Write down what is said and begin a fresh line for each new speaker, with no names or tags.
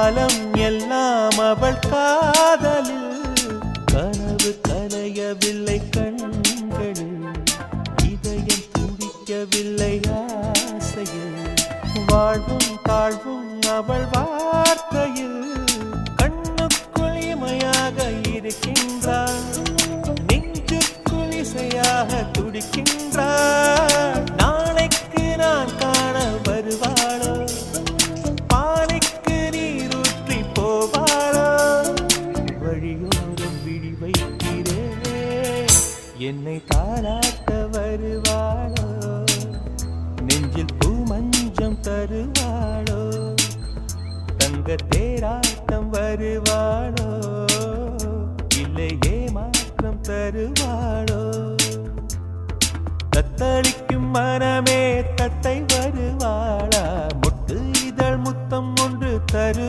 காலம் எல்லாம் அவள் காதலில் கனவு கலையவில்லை கண்களில் இதயம் துடிக்கவில்லை ஆசையில் வாழ்வும் தாழ்வும் அவள் வார்த்தையில் கண்ணுக்குள் இமையாக இருக்கின்றாள் நெஞ்சுக்குள் இசையாக துடிக்கின்றாள் நாளைக்கு நான் காண வருவாளோ பானைக்கு நீரூற்றி போவாளோ வழியோரம் விழி வைக்கிறேன் என்னை தாளாட்ட வருவாளோ நெஞ்சில் பூமஞ்சம் தருவாளோ தங்க தேராட்டம் வருவாளோ இல்லை ஏமாற்றம் தருவாளோ தத்தளிக்கும் மனமே தத்தை வருவாளா முட்டு இதழ் முத்தம் ஒன்று தரு